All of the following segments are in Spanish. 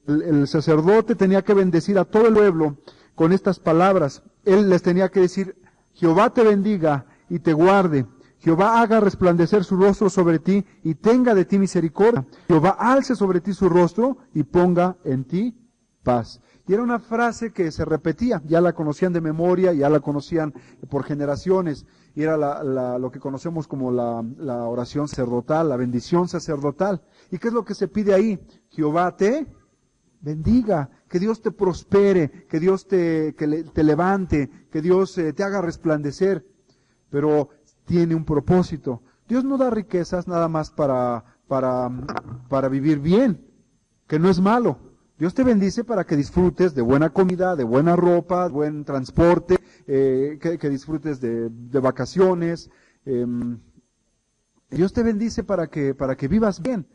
El sacerdote tenía que bendecir a todo el pueblo con estas palabras. Él les tenía que decir: Jehová te bendiga y te guarde. Jehová haga resplandecer su rostro sobre ti y tenga de ti misericordia. Jehová alce sobre ti su rostro y ponga en ti paz. Y era una frase que se repetía, ya la conocían de memoria, ya la conocían por generaciones, y era lo que conocemos como la oración sacerdotal, la bendición sacerdotal. ¿Y qué es lo que se pide ahí? Jehová te bendiga, que Dios te prospere, que Dios te levante, que Dios te haga resplandecer, pero tiene un propósito. Dios no da riquezas nada más para vivir bien, que no es malo. Dios te bendice para que disfrutes de buena comida, de buena ropa, buen transporte, que disfrutes de vacaciones. Dios te bendice para que vivas bien.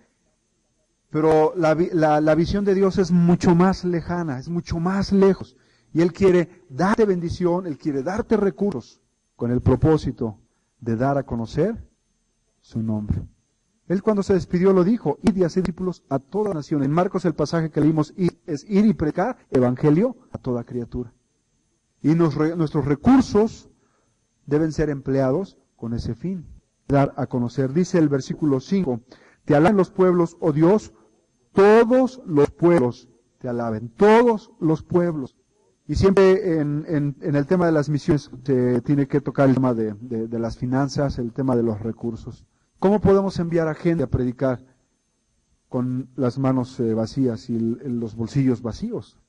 Pero la visión de Dios es mucho más lejana, es mucho más lejos. Y Él quiere darte bendición, Él quiere darte recursos con el propósito de dar a conocer su nombre. Él cuando se despidió lo dijo: id y haced discípulos a toda nación. En Marcos el pasaje que leímos es ir y predicar evangelio a toda criatura. Y nuestros recursos deben ser empleados con ese fin, dar a conocer. Dice el versículo 5, te alaben los pueblos, oh Dios, todos los pueblos te alaben, todos los pueblos. Y siempre en el tema de las misiones se tiene que tocar el tema de las finanzas, el tema de los recursos. ¿Cómo podemos enviar a gente a predicar con las manos vacías y los bolsillos vacíos?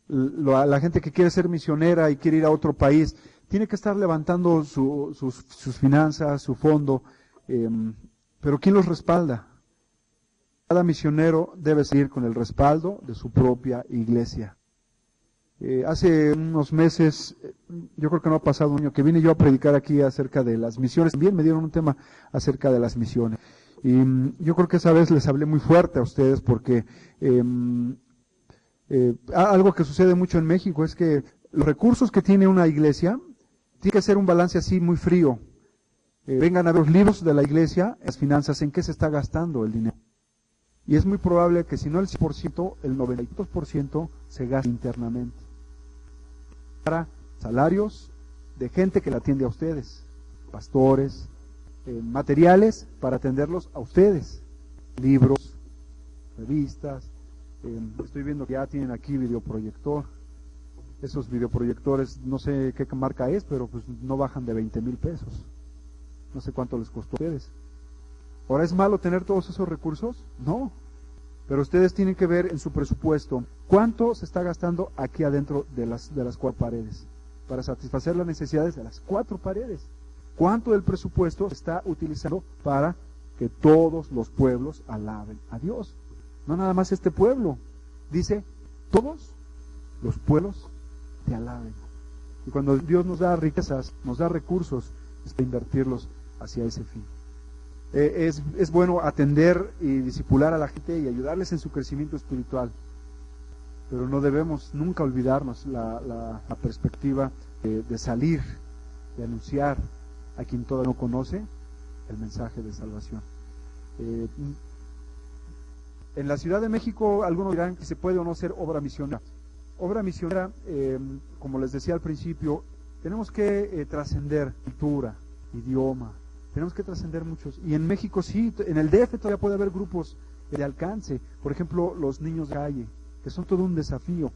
La gente que quiere ser misionera y quiere ir a otro país, tiene que estar levantando sus finanzas, su fondo, pero ¿quién los respalda? Cada misionero debe seguir con el respaldo de su propia iglesia. Hace unos meses, yo creo que no ha pasado un año, que vine yo a predicar aquí acerca de las misiones. También me dieron un tema acerca de las misiones. Y yo creo que esa vez les hablé muy fuerte a ustedes porque algo que sucede mucho en México es que los recursos que tiene una iglesia, tiene que ser un balance así muy frío. Vengan a ver los libros de la iglesia, las finanzas, en qué se está gastando el dinero. Y es muy probable que si no el 100%, el 92% se gaste internamente. Para salarios de gente que la atiende a ustedes, pastores, materiales para atenderlos a ustedes, libros, revistas. Estoy viendo que ya tienen aquí videoproyector. Esos videoproyectores, no sé qué marca es, pero pues no bajan de 20,000 pesos. No sé cuánto les costó a ustedes. ¿Ahora es malo tener todos esos recursos? No. Pero ustedes tienen que ver en su presupuesto cuánto se está gastando aquí adentro de las 4 paredes para satisfacer las necesidades de las 4 paredes. ¿Cuánto del presupuesto se está utilizando para que todos los pueblos alaben a Dios? No nada más este pueblo. Dice, todos los pueblos te alaben. Y cuando Dios nos da riquezas, nos da recursos, es para invertirlos hacia ese fin. Es bueno atender y discipular a la gente y ayudarles en su crecimiento espiritual, pero no debemos nunca olvidarnos la perspectiva de salir, de anunciar a quien todavía no conoce el mensaje de salvación. En la Ciudad de México algunos dirán que se puede o no ser obra misionera. Obra misionera, como les decía al principio, tenemos que trascender cultura, idioma. Tenemos que trascender muchos. Y en México sí, en el DF todavía puede haber grupos de alcance. Por ejemplo, los niños de calle, que son todo un desafío.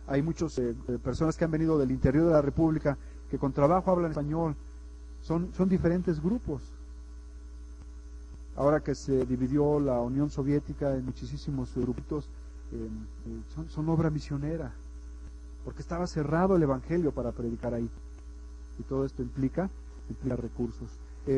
Hay muchas personas que han venido del interior de la República que con trabajo hablan español. Son diferentes grupos. Ahora que se dividió la Unión Soviética en muchísimos grupitos, son obra misionera. Porque estaba cerrado el Evangelio para predicar ahí. Y todo esto implica recursos.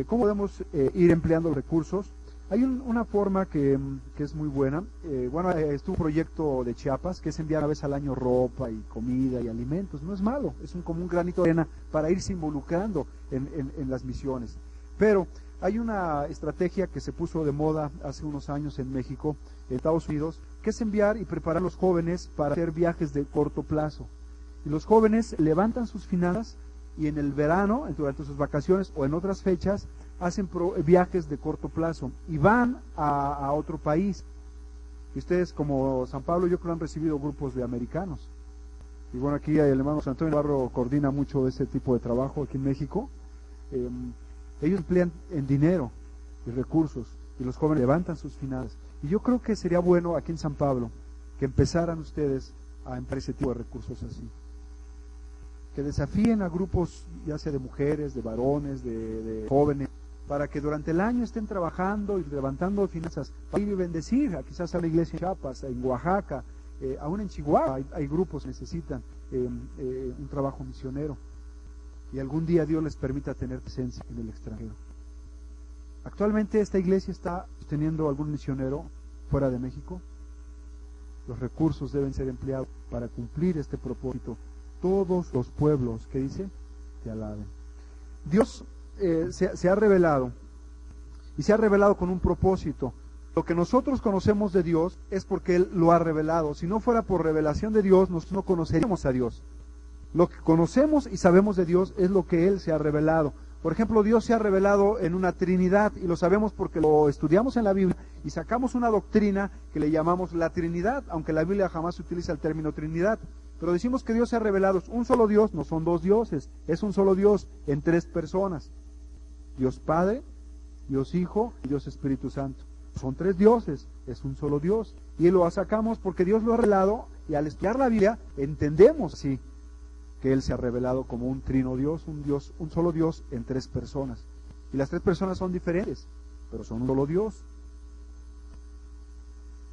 ¿Cómo podemos ir empleando los recursos? Hay una forma que es muy buena. Estuvo un proyecto de Chiapas que es enviar una vez al año ropa y comida y alimentos. No es malo, es como un granito de arena para irse involucrando en las misiones. Pero hay una estrategia que se puso de moda hace unos años en México, en Estados Unidos, que es enviar y preparar a los jóvenes para hacer viajes de corto plazo. Y los jóvenes levantan sus finanzas y en el verano, durante sus vacaciones o en otras fechas, hacen viajes de corto plazo y van a otro país. Y ustedes, como San Pablo, yo creo han recibido grupos de americanos. Y bueno, aquí el hermano San Antonio Navarro coordina mucho ese tipo de trabajo aquí en México. Ellos emplean en dinero y recursos, y los jóvenes levantan sus finanzas. Y yo creo que sería bueno aquí en San Pablo que empezaran ustedes a emplear ese tipo de recursos así. Que desafíen a grupos, ya sea de mujeres, de varones, de jóvenes, para que durante el año estén trabajando y levantando finanzas para ir y bendecir, quizás a la iglesia en Chiapas, en Oaxaca, aún en Chihuahua hay grupos que necesitan un trabajo misionero. Y algún día Dios les permita tener presencia en el extranjero. Actualmente esta iglesia está teniendo algún misionero fuera de México. Los recursos deben ser empleados para cumplir este propósito. Todos los pueblos, ¿qué dice? Te alaben. Dios se ha revelado, y se ha revelado con un propósito. Lo que nosotros conocemos de Dios es porque Él lo ha revelado. Si no fuera por revelación de Dios, nosotros no conoceríamos a Dios. Lo que conocemos y sabemos de Dios es lo que Él se ha revelado. Por ejemplo, Dios se ha revelado en una Trinidad, y lo sabemos porque lo estudiamos en la Biblia y sacamos una doctrina que le llamamos la Trinidad, aunque la Biblia jamás utiliza el término Trinidad. Pero decimos que Dios se ha revelado, es un solo Dios, no son dos dioses, es un solo Dios en tres personas. Dios Padre, Dios Hijo y Dios Espíritu Santo. Son tres dioses, es un solo Dios. Y lo sacamos porque Dios lo ha revelado, y al estudiar la Biblia entendemos así que Él se ha revelado como un trino Dios, un solo Dios en tres personas. Y las tres personas son diferentes, pero son un solo Dios.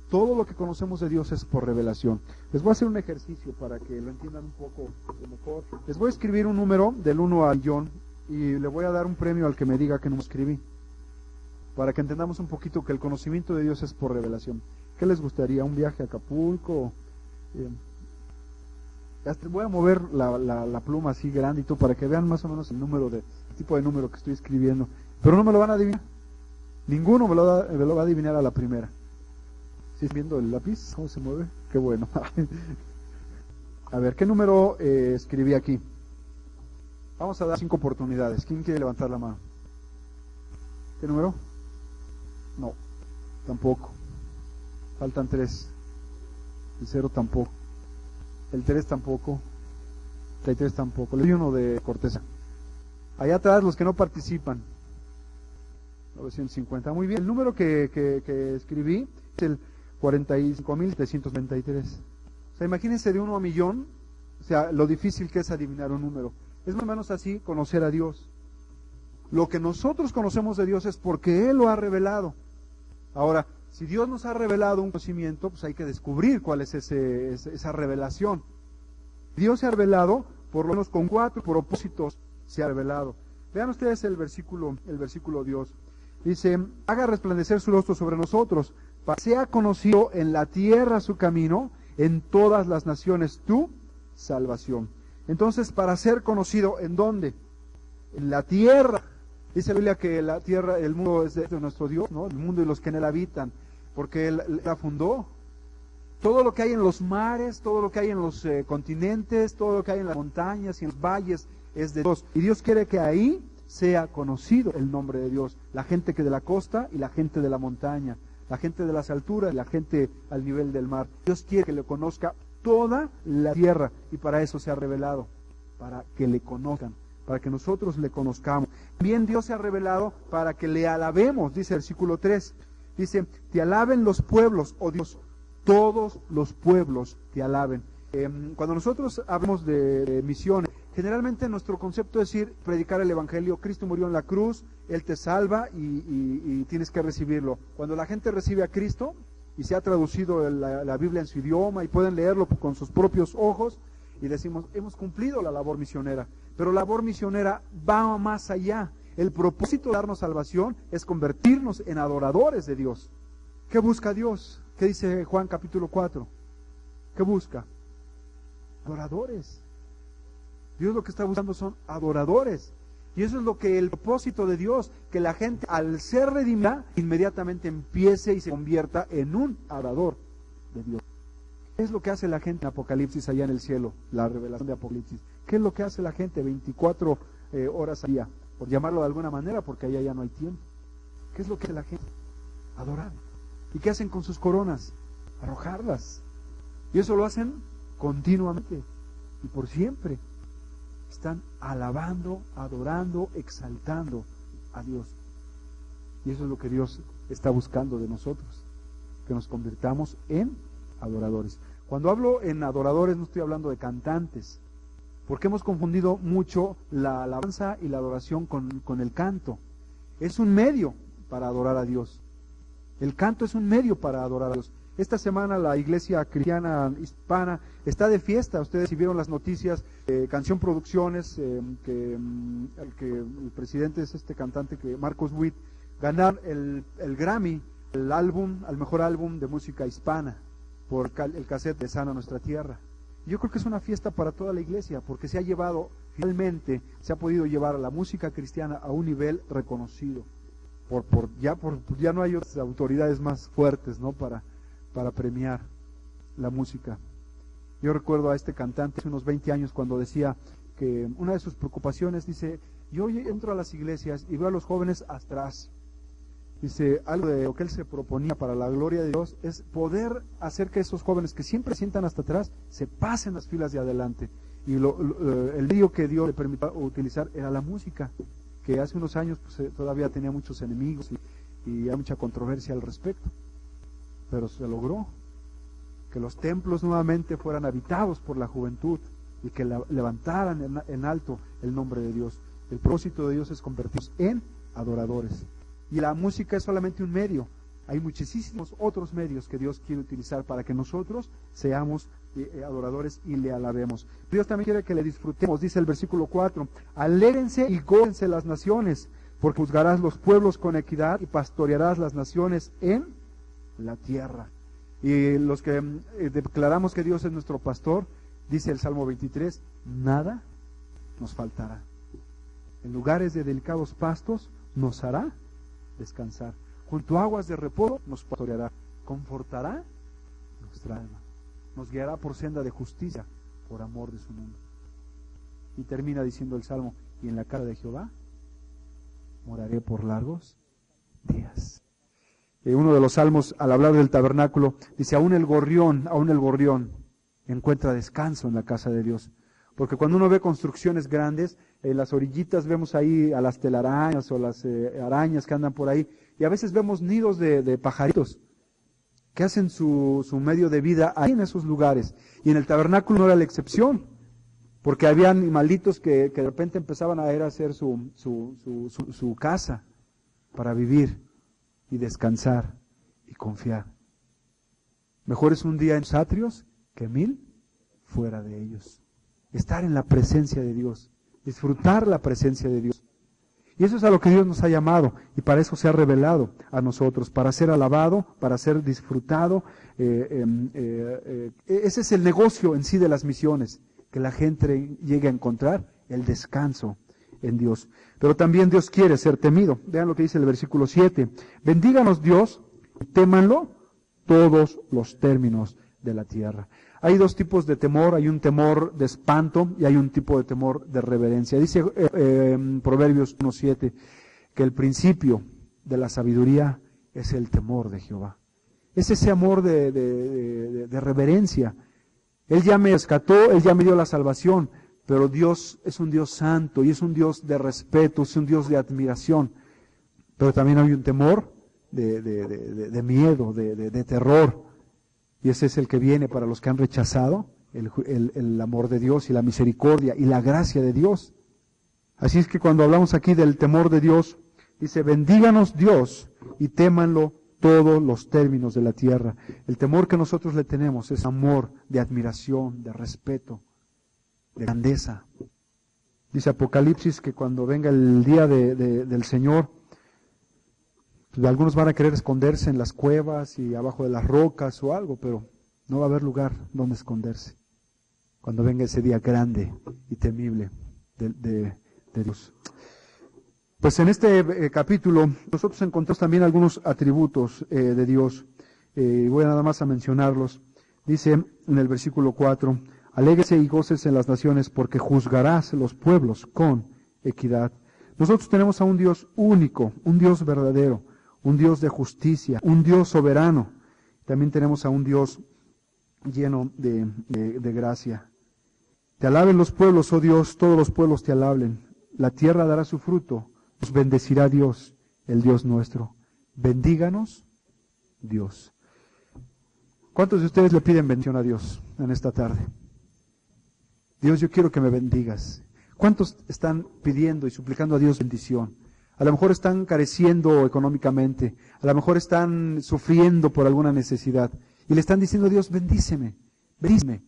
Todo lo que conocemos de Dios es por revelación. Les voy a hacer un ejercicio para que lo entiendan un poco mejor. Les voy a escribir un número del 1 al millón y le voy a dar un premio al que me diga que no escribí, para que entendamos un poquito que el conocimiento de Dios es por revelación. ¿Qué les gustaría? ¿Un viaje a Acapulco? Voy a mover la pluma así grandito para que vean más o menos el tipo de número que estoy escribiendo. Pero no me lo van a adivinar. Ninguno me lo va a adivinar a la primera. ¿Sí están viendo el lápiz? ¿Cómo se mueve? Qué bueno. A ver, ¿qué número escribí aquí? Vamos a dar 5 oportunidades. ¿Quién quiere levantar la mano? ¿Qué número? No, tampoco. Faltan 3. El 0 tampoco. El 3 tampoco. El 3 tampoco. Le doy uno de corteza. Allá atrás los que no participan. 950. Muy bien. El número que escribí es el 45.793. O sea, imagínense de 1 a millón, o sea, lo difícil que es adivinar un número. Es más o menos así conocer a Dios. Lo que nosotros conocemos de Dios es porque Él lo ha revelado. Ahora, si Dios nos ha revelado un conocimiento, pues hay que descubrir cuál es esa revelación. Dios se ha revelado, por lo menos con 4 propósitos se ha revelado. Vean ustedes el versículo Dios. Dice, haga resplandecer su rostro sobre nosotros, para que sea conocido en la tierra su camino, en todas las naciones tu salvación. Entonces, para ser conocido, ¿en dónde? En la tierra. Dice la Biblia que la tierra, el mundo es de nuestro Dios, ¿no? El mundo y los que en él habitan, porque Él la fundó. Todo lo que hay en los mares, todo lo que hay en los continentes, todo lo que hay en las montañas y en los valles es de Dios. Y Dios quiere que ahí sea conocido el nombre de Dios. La gente que de la costa y la gente de la montaña, la gente de las alturas y la gente al nivel del mar. Dios quiere que le conozca toda la tierra, y para eso se ha revelado, para que le conozcan, para que nosotros le conozcamos. También Dios se ha revelado para que le alabemos, dice el versículo 3. Dice, te alaben los pueblos, oh Dios, todos los pueblos te alaben. Cuando nosotros hablamos de misiones, generalmente nuestro concepto es ir predicar el evangelio. Cristo murió en la cruz, Él te salva y tienes que recibirlo. Cuando la gente recibe a Cristo y se ha traducido la Biblia en su idioma y pueden leerlo con sus propios ojos, y decimos, hemos cumplido la labor misionera. Pero la labor misionera va más allá. El propósito de darnos salvación es convertirnos en adoradores de Dios. ¿Qué busca Dios? ¿Qué dice Juan capítulo 4? ¿Qué busca? Adoradores. Dios lo que está buscando son adoradores. Y eso es lo que el propósito de Dios, que la gente al ser redimida inmediatamente empiece y se convierta en un adorador de Dios. ¿Qué es lo que hace la gente en Apocalipsis allá en el cielo? La revelación de Apocalipsis. ¿Qué es lo que hace la gente 24 horas al día? Por llamarlo de alguna manera, porque allá ya no hay tiempo. ¿Qué es lo que hace la gente? Adorar. ¿Y qué hacen con sus coronas? arrojarlas. Y eso lo hacen continuamente y por siempre. Están alabando, adorando, exaltando a Dios. Y eso es lo que Dios está buscando de nosotros, que nos convirtamos en adoradores. Cuando hablo en adoradores no estoy hablando de cantantes, porque hemos confundido mucho la alabanza y la adoración con el canto. Es un medio para adorar a Dios. El canto es un medio para adorar a Dios. Esta semana la Iglesia Cristiana Hispana está de fiesta. Ustedes si vieron las noticias, Canción Producciones, que el presidente es este cantante, que Marcos Witt, ganar el Grammy, al mejor álbum de música hispana, por el cassette de Sana Nuestra Tierra. Yo creo que es una fiesta para toda la iglesia, porque finalmente se ha podido llevar a la música cristiana a un nivel reconocido. Ya no hay otras autoridades más fuertes, ¿no?, para premiar la música. Yo recuerdo a este cantante hace unos 20 años cuando decía que una de sus preocupaciones, dice, yo entro a las iglesias y veo a los jóvenes atrás. Dice, algo de lo que él se proponía para la gloria de Dios es poder hacer que esos jóvenes que siempre sientan hasta atrás se pasen las filas de adelante. Y el medio que Dios le permitió utilizar era la música, que hace unos años pues, todavía tenía muchos enemigos y hay mucha controversia al respecto. Pero se logró que los templos nuevamente fueran habitados por la juventud y que levantaran en alto el nombre de Dios. El propósito de Dios es convertirnos en adoradores. Y la música es solamente un medio. Hay muchísimos otros medios que Dios quiere utilizar para que nosotros seamos adoradores y le alabemos. Dios también quiere que le disfrutemos. Dice el versículo 4, alégrense y gócense las naciones, porque juzgarás los pueblos con equidad y pastorearás las naciones en la tierra. Y los que declaramos que Dios es nuestro pastor, dice el Salmo 23, nada nos faltará. En lugares de delicados pastos nos hará descansar. Junto a aguas de reposo nos pastoreará. Confortará nuestra alma. Nos guiará por senda de justicia, por amor de su nombre. Y termina diciendo el Salmo, y en la casa de Jehová moraré por largos días. Uno de los salmos, al hablar del tabernáculo, dice, aún el gorrión encuentra descanso en la casa de Dios. Porque cuando uno ve construcciones grandes, en las orillitas vemos ahí a las telarañas o las arañas que andan por ahí, y a veces vemos nidos de pajaritos que hacen su medio de vida ahí en esos lugares. Y en el tabernáculo no era la excepción, porque había animalitos que de repente empezaban a ir a hacer su casa para vivir y descansar y confiar. Mejor es un día en los atrios que 1000 fuera de ellos. Estar en la presencia de Dios, disfrutar la presencia de Dios. Y eso es a lo que Dios nos ha llamado, y para eso se ha revelado a nosotros, para ser alabado, para ser disfrutado. Ese es el negocio en sí de las misiones, que la gente llegue a encontrar el descanso en Dios. Pero también Dios quiere ser temido. Vean lo que dice el versículo 7. Bendíganos Dios, témanlo todos los términos de la tierra. Hay dos tipos de temor, hay un temor de espanto y hay un tipo de temor de reverencia. Dice Proverbios 1:7 que el principio de la sabiduría es el temor de Jehová. Es ese amor de reverencia. Él ya me rescató, Él ya me dio la salvación, pero Dios es un Dios santo y es un Dios de respeto, es un Dios de admiración. Pero también hay un temor de miedo, de terror. Y ese es el que viene para los que han rechazado el amor de Dios y la misericordia y la gracia de Dios. Así es que cuando hablamos aquí del temor de Dios, dice, bendíganos Dios y témanlo todos los términos de la tierra. El temor que nosotros le tenemos es amor, de admiración, de respeto, de grandeza. Dice Apocalipsis que cuando venga el día del Señor, algunos van a querer esconderse en las cuevas y abajo de las rocas o algo, pero no va a haber lugar donde esconderse cuando venga ese día grande y temible de Dios. Pues en este capítulo nosotros encontramos también algunos atributos de Dios, y voy nada más a mencionarlos. Dice en el versículo 4, alégrese y gócese en las naciones porque juzgarás los pueblos con equidad. Nosotros tenemos a un Dios único, un Dios verdadero, un Dios de justicia, un Dios soberano, también tenemos a un Dios lleno de gracia. Te alaben los pueblos, oh Dios, todos los pueblos te alaben. La tierra dará su fruto, nos bendecirá Dios, el Dios nuestro. Bendíganos, Dios. ¿Cuántos de ustedes le piden bendición a Dios en esta tarde? Dios, yo quiero que me bendigas. ¿Cuántos están pidiendo y suplicando a Dios bendición? A lo mejor están careciendo económicamente, a lo mejor están sufriendo por alguna necesidad y le están diciendo a Dios, bendíceme, bendíceme.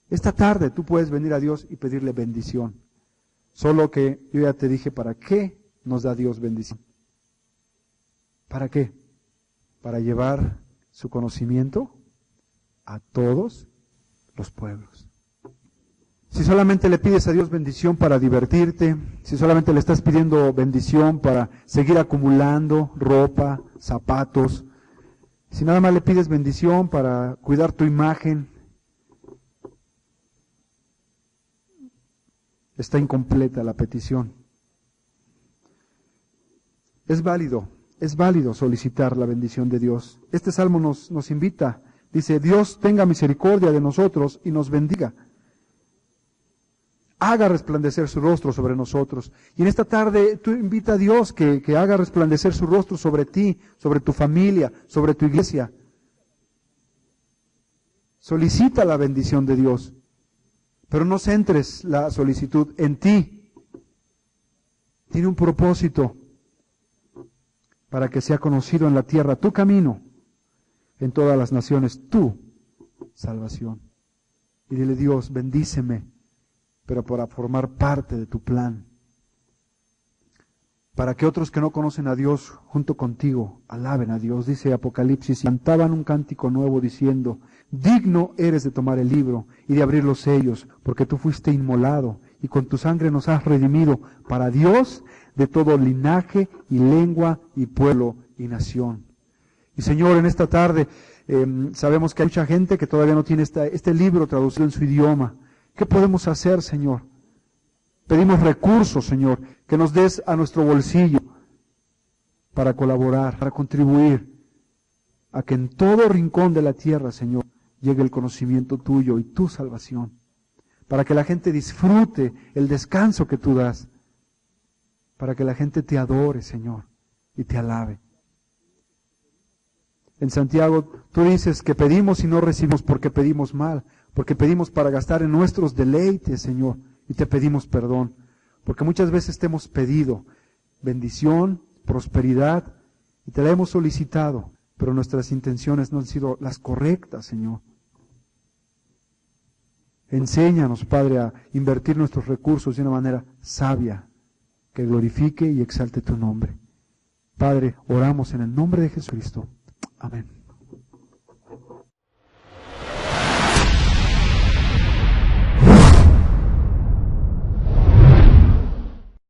Esta tarde tú puedes venir a Dios y pedirle bendición. Solo que yo ya te dije, ¿para qué nos da Dios bendición? ¿Para qué? Para llevar su conocimiento a todos los pueblos. Si solamente le pides a Dios bendición para divertirte, si solamente le estás pidiendo bendición para seguir acumulando ropa, zapatos, si nada más le pides bendición para cuidar tu imagen, está incompleta la petición. Es válido solicitar la bendición de Dios. Este salmo nos invita, dice, Dios tenga misericordia de nosotros y nos bendiga. Haga resplandecer su rostro sobre nosotros. Y en esta tarde tú invita a Dios que haga resplandecer su rostro sobre ti, sobre tu familia, sobre tu iglesia. Solicita la bendición de Dios. Pero no centres la solicitud en ti. Tiene un propósito para que sea conocido en la tierra tu camino, en todas las naciones tu salvación. Y dile, Dios, bendíceme, pero para formar parte de tu plan. Para que otros que no conocen a Dios junto contigo alaben a Dios. Dice Apocalipsis, cantaban un cántico nuevo diciendo, digno eres de tomar el libro y de abrir los sellos, porque tú fuiste inmolado y con tu sangre nos has redimido para Dios de todo linaje y lengua y pueblo y nación. Y Señor, en esta tarde sabemos que hay mucha gente que todavía no tiene este libro traducido en su idioma. ¿Qué podemos hacer, Señor? Pedimos recursos, Señor, que nos des a nuestro bolsillo para colaborar, para contribuir a que en todo rincón de la tierra, Señor, llegue el conocimiento tuyo y tu salvación, para que la gente disfrute el descanso que tú das, para que la gente te adore, Señor, y te alabe. En Santiago tú dices que pedimos y no recibimos porque pedimos mal, porque pedimos para gastar en nuestros deleites, Señor, y te pedimos perdón, porque muchas veces te hemos pedido bendición, prosperidad, y te la hemos solicitado, pero nuestras intenciones no han sido las correctas, Señor. Enséñanos, Padre, a invertir nuestros recursos de una manera sabia, que glorifique y exalte tu nombre. Padre, oramos en el nombre de Jesucristo. Amén.